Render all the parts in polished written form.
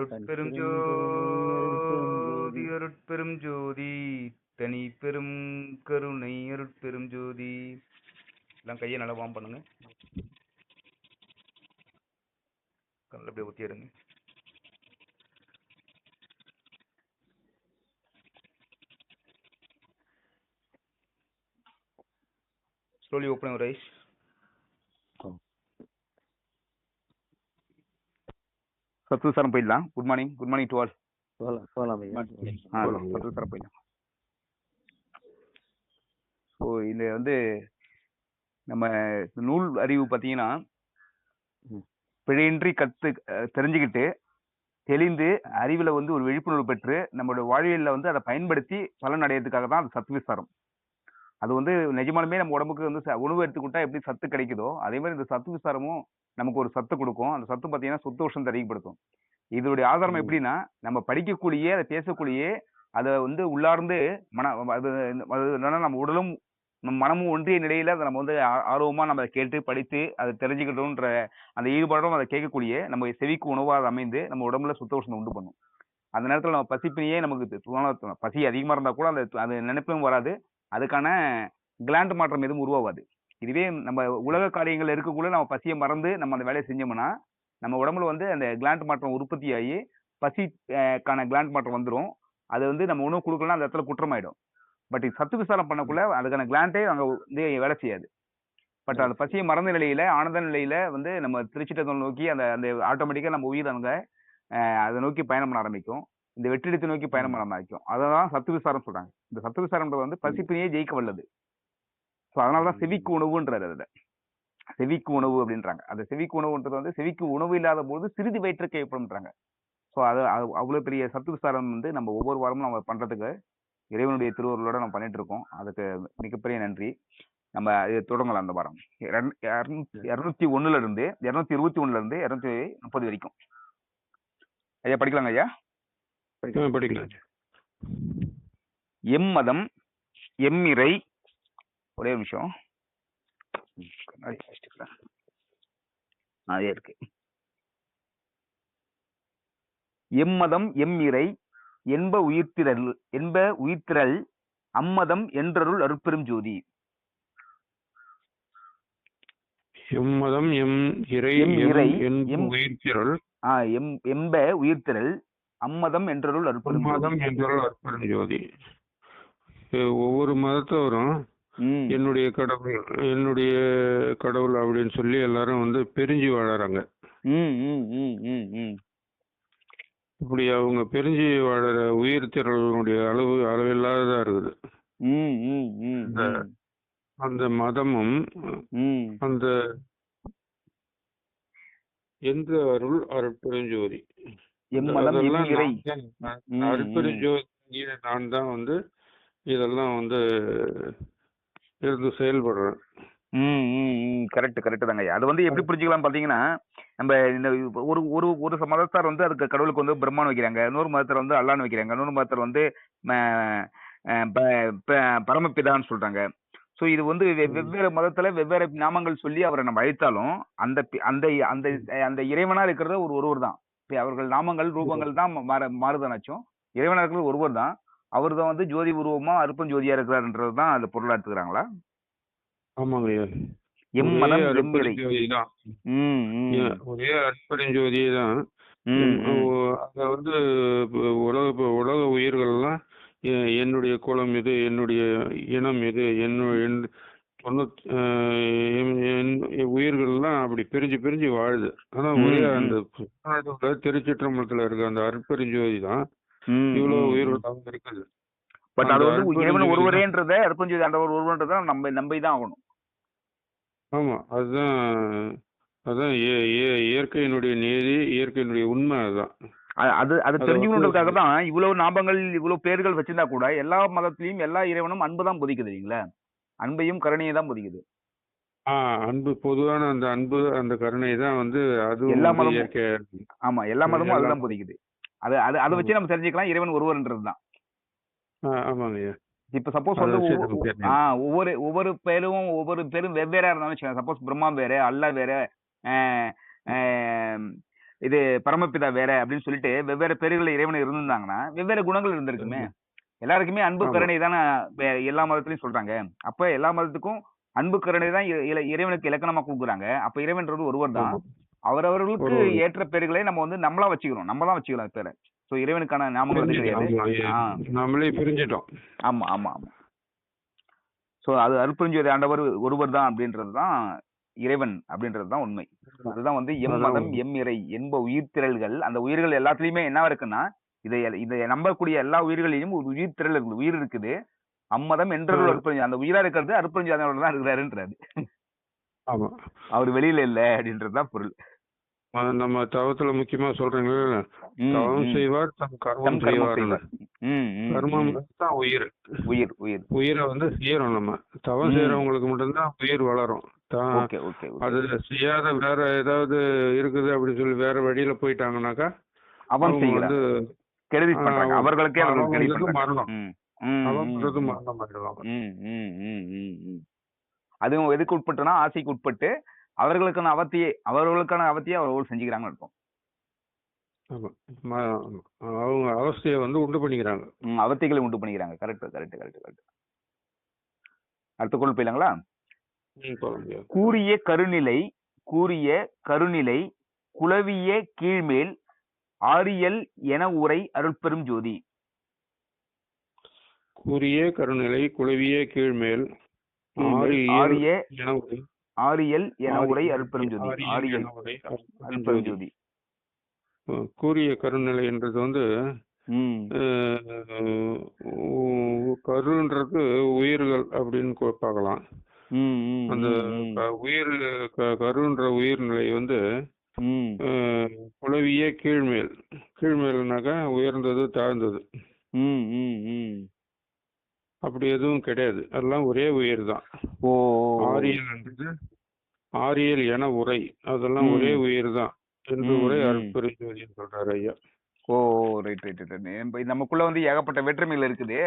அருட்பெரும் தனிப்பெருஞ்சோதி ஜோதி அருட்பெரும் ஜோதி தனி பெரும் கருணை அருட்பெரும் ஜோதி. எல்லாம் கையை நல்லா வார்ம் பண்ணுங்க, கண்ணில் அப்படியே ஊற்றி எடுங்க. Slowly open your eyes. சத்துசாரம் போயிடலாம். Good morning to all. சத்துசாரம் போயிடலாம். ஸோ இந்த வந்து நம்ம நூல் அறிவு பார்த்தீங்கன்னா பிழையின்றி தெரிஞ்சுக்கிட்டு தெளிந்து அறிவில் வந்து ஒரு விழிப்புணர்வு பெற்று நம்மளோட வாழ்வியலில் வந்து அதை பயன்படுத்தி பலன் அடையிறதுக்காக தான் அது சத்து விசாரம். அது வந்து நிஜமாலுமே நம்ம உடம்புக்கு வந்து உணவு எடுத்துக்கிட்டா எப்படி சத்து கிடைக்குதோ அதே மாதிரி இந்த சத்து விசாரமும் நமக்கு ஒரு சத்து கொடுக்கும். அந்த சத்து பார்த்தீங்கன்னா சுத்தோஷம் அதிகப்படுத்தும். இதோடைய ஆதாரம் எப்படின்னா நம்ம படிக்கக்கூடிய அதை பேசக்கூடிய அதை வந்து உள்ளார்ந்து அது நம்ம உடலும் மனமும் ஒன்றிய நிலையில அதை நம்ம வந்து ஆர்வமா நம்ம அதை கேட்டு படித்து அதை தெரிஞ்சுக்கிட்டோன்ற அந்த ஈடுபாடும் அதை கேட்கக்கூடிய நம்ம செவிக்கு உணவாக அமைந்து நம்ம உடம்புல சுத்தோஷம் உண்டு பண்ணும். அந்த நேரத்தில் நம்ம பசிப்பினியே நமக்கு பசி அதிகமாக இருந்தால் கூட அது நினைப்பும் வராது, அதுக்கான கிளாண்ட் மாற்றம் எதுவும் உருவாகாது. இதுவே நம்ம உலக காரியங்கள் இருக்கக்குள்ள நம்ம பசியை மறந்து நம்ம அந்த வேலையை செஞ்சோம்னா நம்ம உடம்புல வந்து அந்த கிளாண்ட் மாற்றம் உற்பத்தி ஆகி பசிக்கான கிளாண்ட் மாற்றம் வந்துடும். அது வந்து நம்ம உணவு கொடுக்கலாம், அந்த இடத்துல குற்றமாயிடும். பட் சத்து விசாரம் பண்ணக்குள்ள அதுக்கான கிளாண்டே அங்கே வந்து வேலை செய்யாது. பட் அந்த பசியை மறந்த நிலையில ஆனந்த நிலையில வந்து நம்ம திருச்சிட்டத்தை நோக்கி அந்த அந்த ஆட்டோமேட்டிக்காக நம்ம உயிர் அங்கே அதை நோக்கி பயணம் பண்ண ஆரம்பிக்கும். இந்த வெற்றிடத்தை நோக்கி பயணம் பண்ண ஆரம்பிக்கும். அதான் சத்து விசாரம் சொல்றாங்க. இந்த சத்து விசாரம்ன்றது வந்து பசிப்பினையே ஜெயிக்க வல்லது. ஸோ அதனாலதான் செவிக்கு உணவுன்றாரு. அதில் செவிக்கு உணவு அப்படின்றாங்க. அந்த செவிக்கு உணவுன்றது வந்து செவிக்கு உணவு இல்லாத போது சிறிது வயிற்றுக்கு ஏற்படும்ன்றாங்க. ஸோ அது அவ்வளோ பெரிய சத்து விசாரம் வந்து நம்ம ஒவ்வொரு வாரமும் நம்ம பண்றதுக்கு இறைவனுடைய திருவருளோட நம்ம பண்ணிட்டு இருக்கோம். அதுக்கு மிகப்பெரிய நன்றி. நம்ம இது தொடங்கலாம். அந்த வாரம் 201 இருந்து 221 இருந்து 230 வரைக்கும் ஐயா படிக்கலாங்க. ஐயா படிக்கலாம். எம்மதம் எம்மிறை, ஒரே நிமிஷம் அதே இருக்கு. எம்மதம் எம்மிறை என்ப உயிர்த்திரள் அம்மதம் என்றருள் அருட்பெரும் ஜோதி. எம்மதம் எம் இறை உயிர்த்திரள் எம்ப உயிர்த்திரள் அம்மதம் என்றருள் அருட்பெரும் ஜோதி. ஒவ்வொரு மதத்தவரும் என்னுடைய கடவுள் அப்படின்னு சொல்லி எல்லாரும் வந்து பிரிஞ்சு வாழறாங்க. இப்படி அவங்க பிரிஞ்சு வாழற உயிர் திரளுடைய அளவில்லாததா இருக்குது. அந்த மதமும் அந்த எந்த அருள் அருட்பெருஞ்சோதி அருட்பெருஞ்சோதி நான் தான் வந்து இதெல்லாம் வந்து இருந்து செயல்படுறேன். கரெக்ட் தாங்க. அது வந்து எப்படி புரிஞ்சுக்கலாம் பாத்தீங்கன்னா, நம்ம இந்த ஒரு மதத்தார் வந்து அதுக்கு கடவுளுக்கு வந்து பிரம்மான்னு வைக்கிறாங்க, இன்னொரு மதத்தார் வந்து அல்லான்னு வைக்கிறாங்க, இன்னொரு மதத்தார் வந்து பரமபிதான்னு சொல்றாங்க. ஸோ இது வந்து வெவ்வேறு மதத்துல வெவ்வேறு நாமங்கள் சொல்லி அவரை நம்ம அழைத்தாலும் அந்த அந்த அந்த அந்த இறைவனா இருக்கிறது ஒருவர் தான். அவர்கள் நாமங்கள் ரூபங்கள் தான் மாறுதானாச்சும் இறைவனா இருக்கிறது ஒருவர் தான். அவர் தான் வந்து ஜோதி உருவமா அருப்பன் ஜோதியா இருக்கிறாருன்றது தான் அது பொருளா எடுத்துக்கிறாங்களா? ஆமாங்க. ஒரே அருட்பெருஞ்சோதி தான். அத வந்து உலக உயிர்கள்லாம் என்னுடைய குலம் இது, என்னுடைய இனம் இது, உயிர்கள்லாம் அப்படி பிரிஞ்சு வாழுது. ஆனா ஒரே அந்த திருச்சிற்றம்பலத்துல இருக்க அந்த அருட்பெருஞ்சோதி தான் இவ்வளவு உயிர்கள் இருக்குது. பட் அது வந்து இறைவன் ஒருவரேன்றத அருட்பெருஞ்சோதி ஆண்டவர் ஒருவன்றத நம்பிதான் ஆகணும். ஆமா, அதான் இயற்கையினுடைய நீதி, இயற்கையினுடைய உண்மை. அதுதான் அது தெரிஞ்சுக்கணுன்றதுக்காக தான் இவ்வளவு நாமங்கள் இவ்வளவு பேர்கள் வச்சிருந்தா கூட எல்லா மதத்திலையும் எல்லா இறைவனும் அன்பு தான் பொதிக்குது இல்லைங்களா? அன்பையும் கருணையை தான் பொதிக்குது. அன்பு பொதுவான அந்த அன்பு அந்த கருணை தான் வந்து அது எல்லா மதமும். ஆமா, எல்லா மதமும் அதுதான் பொதிக்குது. அதை வச்சு நம்ம தெரிஞ்சுக்கலாம் இறைவன் ஒருவர்ன்றதுதான். ஆமாங்க. இப்ப சப்போஸ் வந்து ஒவ்வொரு பேரும் வெவ்வேறா இருந்தாலும் சப்போஸ் பிரம்மா வேற, அல்லா வேற, இது பரமபிதா வேற அப்படின்னு சொல்லிட்டு வெவ்வேறு பேர்கள் இறைவன் இருந்திருந்தாங்கன்னா வெவ்வேறு குணங்கள் இருந்திருக்குமே. எல்லாருக்குமே அன்பு ஆமா கருணை தானே எல்லா மதத்திலையும் சொல்றாங்க. அப்ப எல்லா மதத்துக்கும் அன்பு கருணை தான் இறைவனுக்கு இலக்கணமா கொடுக்குறாங்க. அப்ப இறைவன்றது ஒருவர் தான். ஆமா அவரவர்களுக்கு ஒரு ஏற்ற பேர்களை நம்ம வந்து நம்மளா வச்சுக்கிறோம். நம்ம தான் வச்சுக்கலாம் பேரை. ஸோ இறைவனுக்கான நாமங்கள் அது பிரிஞ்சுட்டோம். கிடையாது. ஆமா நம்மளே பிரிஞ்சிட்டோம். ஆமா ஆமா ஆமா. ஸோ அது அருட்பெருஞ்சோதி ஆண்டவர் ஒருவர் தான் அப்படின்றது தான் இறைவன் அப்படின்றது தான் உண்மை. அதுதான் வந்து எம் அதான் மதம் எம் இறை என்ப உயிர்த்திரள்கள். அந்த உயிர்கள் எல்லாத்துலயுமே என்ன இருக்குன்னா இதை நம்பக்கூடிய எல்லா உயிர்களிலும் ஒரு உயிர் திரள் இருக்குது, உயிர் இருக்குது. அம்மதம் என்றொரு அருட்பெருஞ்சோதி, அந்த உயிரா இருக்கிறது அருட்பெருஞ்சோதி தான் இருக்கிறாருன்றாரு. ஆமா அவர் வெளியில இல்ல அப்படின்றதுதான் பொருள். நம்ம தவத்துல முக்கியமா சொல்றீங்களா, தவம் செய்வார் தம் கர்மம் செய்வார். கர்மம் தான் உயிர். உயிர் உயிர் உயிரை வந்து செய்யறோம். நம்ம தவம் செய்யறவங்களுக்கு மட்டும்தான் உயிர் வளரும். அது செய்யாத வேற ஏதாவது இருக்குது அப்படின்னு சொல்லி வேற வழியில போயிட்டாங்கன்னாக்கா அவங்க வந்து கெடுதி பண்றாங்க. அவர்களுக்கே மரணம். அவங்களுக்கு மரணம் ஆயிடுவாங்க. அதுவும் எதுக்கு உட்பட்டுனா ஆசைக்கு உட்பட்டு அவர்களுக்கான அவத்தியை அவர்கள் செஞ்சுக்கிறாங்கன்னு இருக்கும். அவங்க அவஸ்தையை வந்து உண்டு பண்ணிக்கிறாங்க, அவத்திகளை உண்டு பண்ணிக்கிறாங்க. Correct correct correct correct. அடுத்த குரல் போயிலாங்களா? கூறிய கருநிலை குலவிய கீழ்மேல் ஆரியல் என உரை அருட்பெரும் ஜோதி. கூறிய கருநிலை குலவிய கீழ்மேல் ஆரியல் என உரை அருட்பெரும் ஜோதி. ஆரியல் அருட்பெரும் ஜோதி. கூறிய கருநிலை என்றது வந்து கருன்றது உயிர்கள் அப்படின்னு பார்க்கலாம். அந்த கருன்ற உயிர்நிலை வந்து குலவிய கீழ்மேல்னாக்கா உயர்ந்தது தாழ்ந்தது அப்படி எதுவும் கிடையாது. அதெல்லாம் ஒரே உயிர் தான். ஆரியல் என்றது ஆரியல் என உரை, அதெல்லாம் ஒரே உயிர் தான் என்று உரை அருட்பெருஞ்சோதின்னு சொல்றாரு ஐயா. Right right right. நமக்குள்ள வந்து ஏகப்பட்ட வேற்றுமைகள் இருக்குது.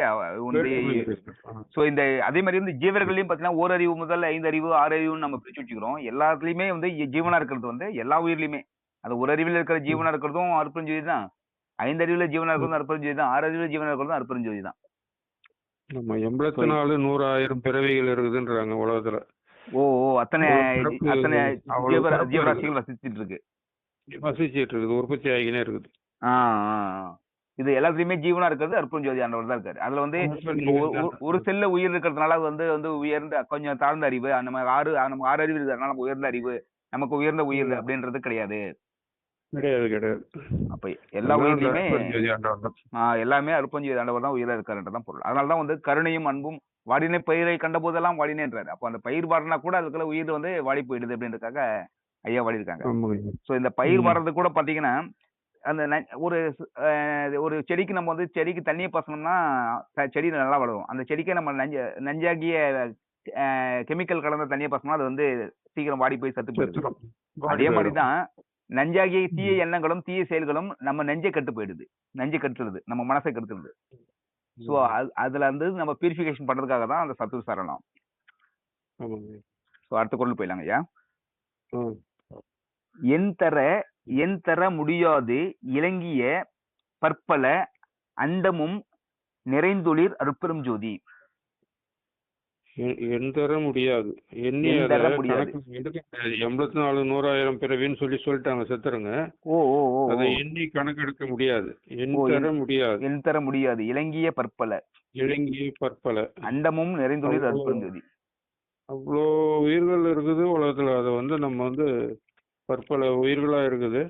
சோ இந்த அதே மாதிரி வந்து ஜீவர்களையும் பாத்தீங்கன்னா ஓரறிவு முதல் 5 அறிவு 6 அறிவுன்னு நம்ம பிரிச்சு வச்சுக்கிறோம். எல்லாத்துலயுமே வந்து ஜீவனா இருக்கிறது வந்து எல்லா உயிர்லயுமே அது ஒரு அறிவில் இருக்கிற ஜீவனா இருக்கிறதும் அருட்பெருஞ்சோதி தான். 5 அறிவுல ஜீவனா இருக்கிறதும் அருட்பெருஞ்சோதி தான். 6 அறிவுல ஜீவனா இருக்கிறதும் அருட்பெருஞ்சோதி தான். நம்ம 84 100,000 பிறவிகள் இருக்குதுன்றாங்க உலகத்துல. அத்தனை ஜீவராசிகள் வசிச்சிட்டு இருக்கு, உற்பத்தி ஆகினே இருக்குது. இது எல்லாத்துலயுமே ஜீவனா இருக்கிறது அருட்பெருஞ்சோதி ஆண்டவர் தான் இருக்காரு. அதுல வந்து ஒரு செல்ல உயிர் இருக்கிறதுனால வந்து உயர்ந்த கொஞ்சம் தாழ்ந்த அறிவு, நமக்கு 6 அறிவு இருக்கிறதுனால நம்ம உயர்ந்த அறிவு, நமக்கு உயர்ந்த உயிர் அப்படின்றது கிடையாது. அப்ப எல்லா உயிரிலுமே எல்லாமே அருட்பெருஞ்சோதி ஆண்டவர் தான் உயிரா இருக்காருன்றதான் பொருள். அதனாலதான் வந்து கருணையும் அன்பும் வாடினை பயிரை கண்ட போதெல்லாம் வாடினேன்றாரு. அப்ப அந்த பயிர் வாடினா கூட அதுக்குள்ள உயிர் வந்து வாடி போயிடுது அப்படின்றதுக்காக ஐயா வாடி இருக்காங்க. சோ இந்த பயிர் வாடுறது கூட பாத்தீங்கன்னா அந்த ஒரு செடிக்கு நம்ம வந்து செடிக்கு தண்ணியை பாசனம்னா செடி நல்லா வளரும். அந்த செடிக்கே நம்ம நஞ்சாகிய கெமிக்கல் கலந்த தண்ணியை பாசனம்னா அது வந்து சீக்கிரம் வாடி போய் சத்து போயிடுது. அதே மாதிரிதான் நஞ்சாகிய தீய எண்ணங்களும் தீய செயல்களும் நம்ம நெஞ்சை கட்டு போயிடுது, நெஞ்சை கட்டுறது, நம்ம மனசை கட்டுறது. சோ அதுல வந்து நம்ம பியூரிபிகேஷன் பண்றதுக்காக தான் அந்த சத்து சரணம். சோ அடுத்த குரல் போயிடலாங்க ஐயா. என் தர முடியாது இலங்கிய பற்பல அண்டமும் நிறைந்தொளிர் அருட்பெரும் ஜோதி. என் தர முடியாது 84 100,000 பிறவின்னு சொல்லிட்டாங்க செத்துருங்க. அதை எண்ணி கணக்கெடுக்க முடியாது. என் தர முடியாது இலங்கிய பற்பல அண்டமும் நிறைந்தொளிர் அருட்பெரும் ஜோதி. அவ்வளோ உயிர்கள் இருக்குது உலகத்துல. அதை வந்து நம்ம வந்து பற்பல உயிர்களா இருக்குது.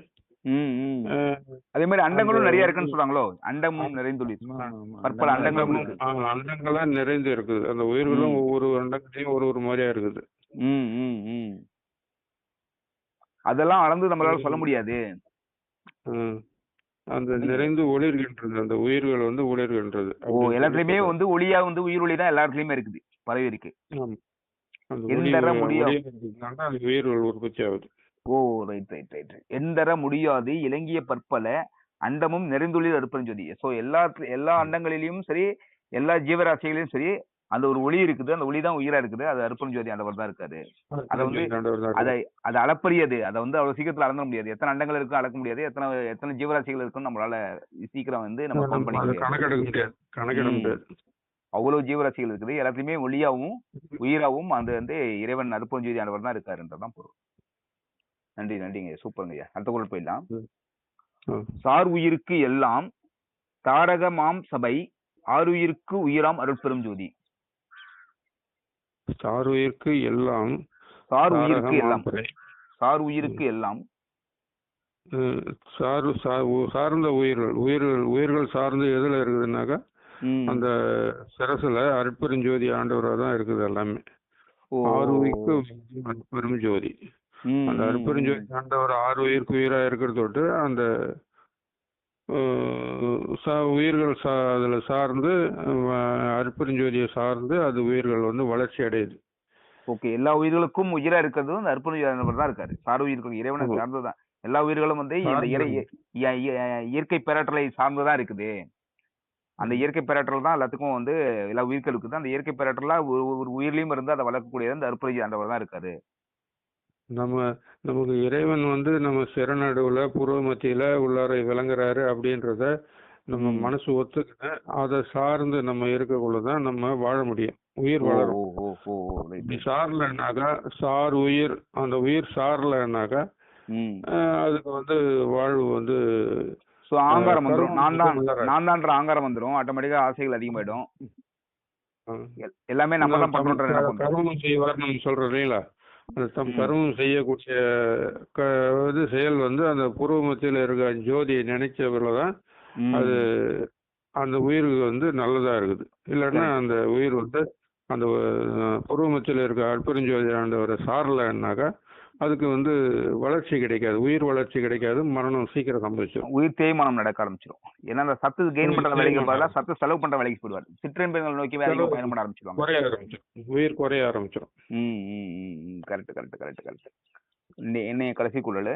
அதே மாதிரி அண்டங்களும் நிறைய இருக்குன்னு சொல்றாங்களோ. அண்டமும் நிறைந்துள்ளி பற்பல அண்டங்கள்லாம் நிறைந்து இருக்குது. அந்த உயிர்களும் ஒவ்வொரு அண்டங்களையும் ஒரு மாதிரியா இருக்குது. அதெல்லாம் அளந்து நம்மளால சொல்ல முடியாது. அந்த நிறைந்து ஒளிர்கின்றது, அந்த உயிர்கள் வந்து ஒளிர்கின்றது. எல்லாத்துலயுமே வந்து ஒளியா வந்து உயிர் ஒளி தான் எல்லாத்துலயுமே இருக்குது, பரவி இருக்கு. உயிர்கள் உற்பத்தி ஆகுது. Right right right. எந்தர முடியாது இலங்கிய பற்பல அண்டமும் நிறைந்துள்ளில் அருட்பெரும் ஜோதி. சோ எல்லா அண்டங்களிலும் சரி, எல்லா ஜீவராசிகளிலும் சரி, அந்த ஒரு ஒளி இருக்குது, அந்த ஒளி தான் உயிரா இருக்குது. அது அருட்பெருஞ்சோதி ஆண்டவர் தான் இருக்காரு. அதை வந்து ஆண்டவர் தான் அதை இருக்காரு. அது அளப்பரியது. அதை வந்து அவ்வளவு சீக்கிரத்துல அளந்துட முடியாது. எத்தனை அண்டங்கள் இருக்கு அளக்க முடியாது. எத்தனை எத்தனை ஜீவராசிகள் இருக்குன்னு நம்மளால சீக்கிரம் வந்து நம்ம கவுண்ட் பண்ணிக்க அது முடியாது. கணக்கெடுக்க முடியாது, கணக்கிட ம். முடியாது. அவ்வளவு ஜீவராசிகள் இருக்குது. எல்லாத்தையுமே ஒளியாவும் உயிராவும் அந்த வந்து இறைவன் அருட்பெருஞ்சோதி ஆண்டவர் தான் இருக்காருன்றதான் பொருள். நன்றி நன்றிங்க, சூப்பருங்க. அடுத்த குரல் போயிடலாம். ம். சார் உயிருக்கு எல்லாம் தாரகமாம் சபை ஆறுயிருக்கு உயிராம் அருட்பெரும் ஜோதி. சாருயிருக்கு எல்லாம் சார் உயிருக்கு எல்லாம் தாரகமாம் சபை. சார் உயிருக்கு எல்லாம் சார்ந்த உயிர்கள் சார்ந்து எதுல இருக்குதுன்னாக்கா அந்த சிரசுல அருட்பெருஞ்சோதி ஆண்டவரா தான் இருக்குது எல்லாமே. ஆறுயிருக்கு அருட்பெரும் ஜோதி. அந்த அருட்பெருஞ்சோதி ஆண்டவர் ஆறு உயிருக்கு உயிரா இருக்கிறதோட்டு அந்த உயிர்கள் அதுல சார்ந்து அருட்பெருஞ்சோதியை சார்ந்து அது உயிர்கள் வந்து வளர்ச்சி அடையுது. ஓகே, எல்லா உயிர்களுக்கும் உயிரா இருக்கிறது அந்த அருட்பெருஞ்சோதி தான் இருக்காரு. சார் உயிருக்கு இறைவனை சார்ந்துதான். எல்லா உயிர்களும் வந்து இந்த இயற்கை பேராற்றலை சார்ந்துதான் இருக்குது. அந்த இயற்கை பேராற்றல் தான் எல்லாத்துக்கும் வந்து எல்லா உயிர்கள் இருக்குது. அந்த இயற்கை பேராற்றலா ஒரு உயிரிலையும் இருந்து அதை வளர்க்கக்கூடியது அந்த அருட்பெருஞ்சோதி ஆண்டவர் தான் இருக்காரு. நமக்கு இறைவன் வந்து நம்ம சிறநடுவுல பூர்வ மத்தியில உள்ளார விளங்குறாரு அப்படின்றத நம்ம மனசு ஒத்துக்கிட்டு அதை சார்ந்து நம்ம இருக்கக்குள்ளதான் நம்ம வாழ முடியும். உயிர் வளரும். சார்லன்னாக்கா சார் உயிர் அந்த உயிர் சார்லன்னாக்கா அதுக்கு வந்து வாழ்வு வந்து ஆங்காரம் வந்துடும். நான் தான்ற ஆங்காரம் வந்துடும். ஆட்டோமேட்டிக்கா ஆசைகள் அதிகமாயிடும். எல்லாமே நம்ம தான் பண்றோம். கர்மம் செய்வார் நம்ம சொல்றோம் இல்லைங்களா? அந்த தம் கர்மம் செய்யக்கூடிய இது செயல் வந்து அந்த பூர்வ மத்தியில இருக்க ஜோதியை நினைச்சவர்களதான் அது அந்த உயிருக்கு வந்து நல்லதா இருக்குது. இல்லைன்னா அந்த உயிர் வந்து அந்த பூர்வ மத்தியில இருக்க அருட்பெருஞ்சோதி ஆண்டவரை சாரலைன்னாக்கா அதுக்கு வந்து வளர்ச்சி கிடைக்காது, உயிர் வளர்ச்சி கிடைக்காது, மரணம் சீக்கிரம் சம்பவிச்சிடும், உயிர் தேய்மானம் நடக்க ஆரம்பிச்சிடும். ஏன்னா அந்த சத்து கெயின் பண்ற வேலைக்கு பதிலாக சத்து செலவு பண்ற வேலைக்கு போயிடுவார். சிற்றின்பங்கள் நோக்கி அதிகம் பயணம் பண்ண ஆரம்பிச்சிடுவாங்க, குறைய ஆரம்பிச்சிடும், உயிர் குறைய ஆரம்பிச்சிடும். Correct correct correct correct. என்னைய கடைசி குரல்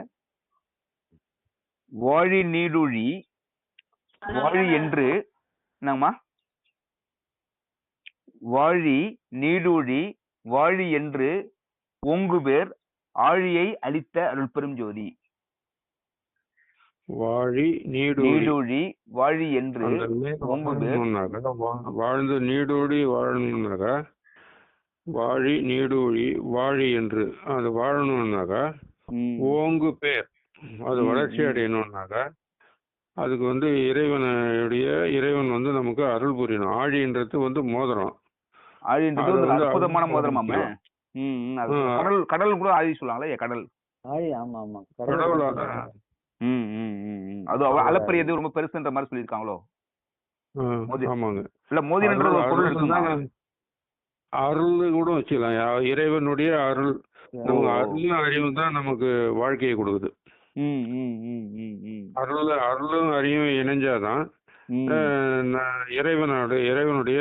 வாழி நீடுழி வாழி என்று என்னங்கம்மா? வாழி நீடூழி வாழி என்று ஒங்கு பேர் ஆழியை அளித்த அருட்பெரும் ஜோதி. வாழி நீடூழி வாழி என்று ஒங்கு பேர் வாழ்ந்து நீடூழி வாழணும்னாக்கா வாழி நீடூழி வாழி என்று அது வாழணும்னாக்கா ஓங்கு பேர் அது வளர்ச்சி அடையணும்னாக்கா அதுக்கு வந்து இறைவன் வந்து நமக்கு அருள் புரியணும். ஆழின்றது வந்து மோதிரம். ஆழின்றது அற்புதமான மோதிரம். கடல் கூட ஆழி சொல்லுவாங்களே, கடல் ஆழி. ஆமா ஆமா, கடவுள். அது அளப்பரியது ரொம்ப பெருசுன்ற மாதிரி சொல்லியிருக்காங்களோ? ஆமாங்க. இல்ல மோதிரன்றது ஒரு பொருள் இருக்குன்னா அருள் கூட வச்சுக்கலாம். இறைவனுடைய அருள், நமக்கு அருள் அறிவு தான் நமக்கு வாழ்க்கையை கொடுக்குது. அருளும் அறிவும் இணைஞ்சாதான் இறைவனுடைய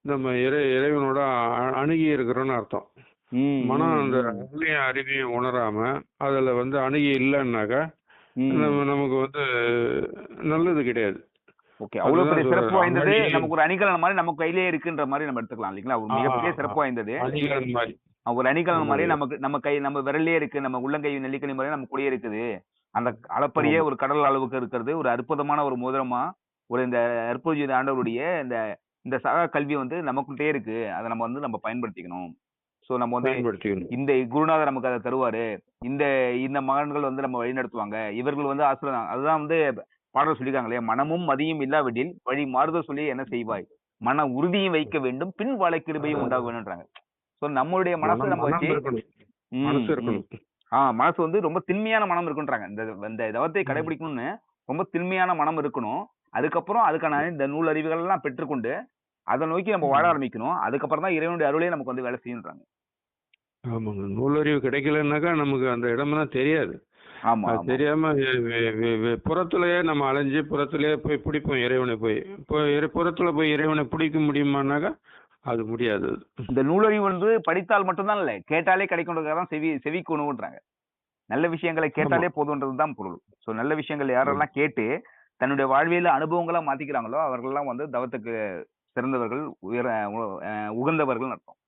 நம்ம இறைவனோட அணுகி இருக்கிறோன்னு அர்த்தம். மனம் அந்த அருளையும் அறிவையும் உணராம அதுல வந்து அணுகி இல்லைன்னாக்கா நமக்கு வந்து நல்லது கிடையாது. ஓகே, அவ்வளவு பெரிய சிறப்பு வாய்ந்தது நமக்கு ஒரு அணிகலன் மாதிரி நம்ம கையிலே இருக்குன்ற மாதிரி நம்ம எடுத்துக்கலாம் இல்லைங்களா? ஒரு மிகப்பெரிய சிறப்பு வாய்ந்தது அணிகலன் மாதிரி, ஒரு அணிகலன் மாதிரி நமக்கு நம்ம விரலே இருக்கு, நம்ம உள்ளங்கை நெல்லிக்கணி மாதிரி நம்ம கூடயே இருக்குது. அந்த அளப்பரிய ஒரு கடல் அளவுக்கு இருக்கிறது ஒரு அற்புதமான ஒரு மோதிரமா ஒரு இந்த அருட்பெருஞ்சோதி ஆண்டவருடைய இந்த சகா கல்வி வந்து நமக்குள்ளே இருக்கு. அதை நம்ம பயன்படுத்திக்கணும். சோ நம்ம வந்து இந்த குருநாதர் நமக்கு அதை தருவாரு, இந்த மகன்கள் வந்து நம்ம வழி நடத்துவாங்க, இவர்கள் வந்து ஆசிரியர். அதுதான் வந்து பாடல் சொல்லிருக்காங்க இல்லையா? மனமும் மதியும் இல்லாவிடில் வழி மாறுதல் சொல்லி என்ன செய்வாய், மன உறுதியும் வைக்க வேண்டும், பின் வாழை கிருபையும் உண்டாக வேணும்ன்றாங்க. சோ நம்மளுடைய மனசை நம்ம வச்சு மனசு வந்து ரொம்ப திண்மையான மனம் இருக்குன்றாங்க. இந்த தவத்தை கடைபிடிக்கணும்னு ரொம்ப திண்மையான மனம் இருக்கணும். அதுக்கப்புறம் அதுக்கான இந்த நூல் அறிவுகள் எல்லாம் பெற்றுக்கொண்டு அதை நோக்கி நம்ம வாழ ஆரம்பிக்கணும். அதுக்கப்புறம் தான் இறைவனுடைய அருளே நமக்கு வந்து வேலை செய்யுன்றாங்க. ஆமாங்க. நூலறிவு கிடைக்கலன்னாக்கா நமக்கு அந்த இடமெல்லாம் தெரியாது. தெரியாம புறத்துலயே நம்ம அலைஞ்சு புறத்துலயே போய் பிடிப்போம் இறைவனை. புறத்துல போய் இறைவனை பிடிக்க முடியுமானாக்கா அது முடியாது. இந்த நூலறிவு வந்து படித்தால் மட்டும்தான் இல்ல, கேட்டாலே கிடைக்கும்ன்றதுதான் செவிக்கு உணவுன்றாங்க. நல்ல விஷயங்களை கேட்டாலே போதுன்றதுதான் பொருள். சோ நல்ல விஷயங்கள் யாரெல்லாம் கேட்டு தன்னுடைய வாழ்வியல அனுபவங்களா மாத்திக்கிறாங்களோ அவர்கள்லாம் வந்து தவத்துக்கு சிறந்தவர்கள், உகந்தவர்கள் அர்த்தம்.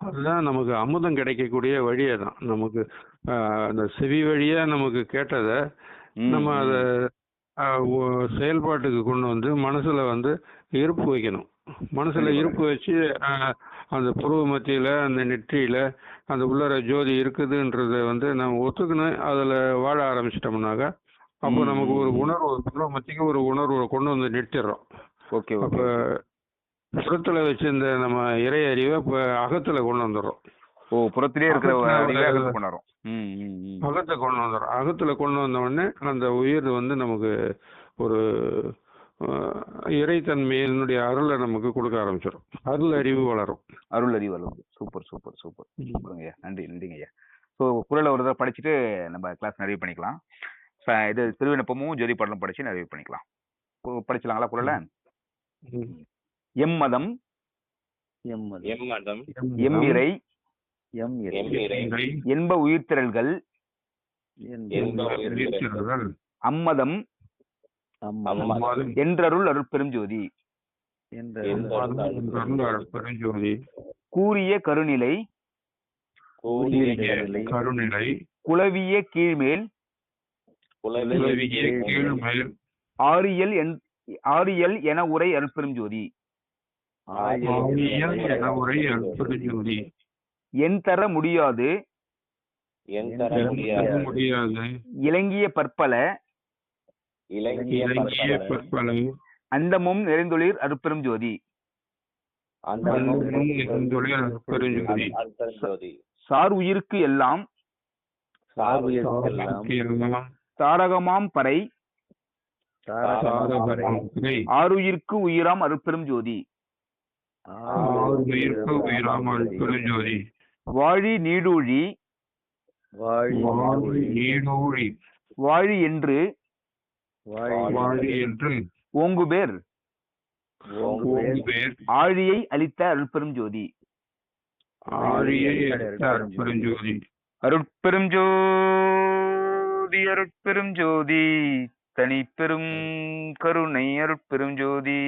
அதுதான் நமக்கு அமுதம் கிடைக்கக்கூடிய வழியே தான். நமக்கு அந்த செவி வழியா நமக்கு கேட்டதை நம்ம அதை செயல்பாட்டுக்கு கொண்டு வந்து மனசுல வந்து இருப்பு வைக்கணும். மனசுல இருப்பு வச்சு அந்த புருவ மத்தியில, அந்த நெற்றியில அந்த உள்ளர ஜோதி இருக்குதுன்றத வந்து நம்ம ஒத்துக்கணும். அதுல வாழ ஆரம்பிச்சிட்டோம்னாக்கா அப்போ நமக்கு ஒரு உணர்வு, புருவ மத்திக்கு ஒரு உணர்வு கொண்டு வந்து நிறுத்திடுறோம். அப்ப புறத்துல வச்சிருந்த நம்ம இறை அறிவை இப்ப அகத்துல கொண்டு வந்துடுறோம். புறத்திலே இருக்கிற அகத்தை கொண்டு வந்துடும். அகத்துல கொண்டு வந்த உடனே அந்த உயிர் வந்து நமக்கு ஒரு இறைத்தன்மையினுடைய அருளை நமக்கு கொடுக்க ஆரம்பிச்சிடும். அருள் அறிவு வளரும். சூப்பர் சூப்பர் சூப்பர் சூப்பருங்க. நன்றிங்க ஐயா. ஸோ குறளை ஒரு தடவை படிச்சுட்டு நம்ம கிளாஸ் நிறைவு பண்ணிக்கலாம். இது திருவிண்ணப்பமும் ஜோதி பாடலும் படிச்சு நிறைவு பண்ணிக்கலாம். படிச்சலாங்களா குறளை? எம்மதம் எம்மிறை என்ப உயிர்த்திரள்கள் அம்மதம் என்றருள் அருட்பெரும் ஜோதி. கூறிய கருநிலை குலவிய கீழ்மேல் ஆரியல் என உரை அருட்பெரும் ஜோதி. என் தர முடியாது இலங்கிய பற்பல அண்டமும் நிறைந்தொளிர் அருட்பெரும் ஜோதி. சார் உயிருக்கு எல்லாம் தாரகமாம் பறை ஆறுயிர்க்கு உயிராம் அருட்பெரும் ஜோதி. வாழி நீடூழி வாழி என்று ஓங்குபேர் ஆழியை அளித்த அருட்பெரும் ஜோதி. அருட்பெரும் ஜோதி அருட்பெரும் ஜோதி தனிப்பெரும் கருணை அருட்பெரும் ஜோதி.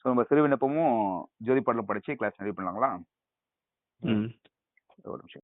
நம்ம சிறுவிண்ணப்பமும் ஜோதி பாடலும் படிச்சு கிளாஸ் நிறைவு பண்ணலாங்களா? ஒரு நிமிஷம்.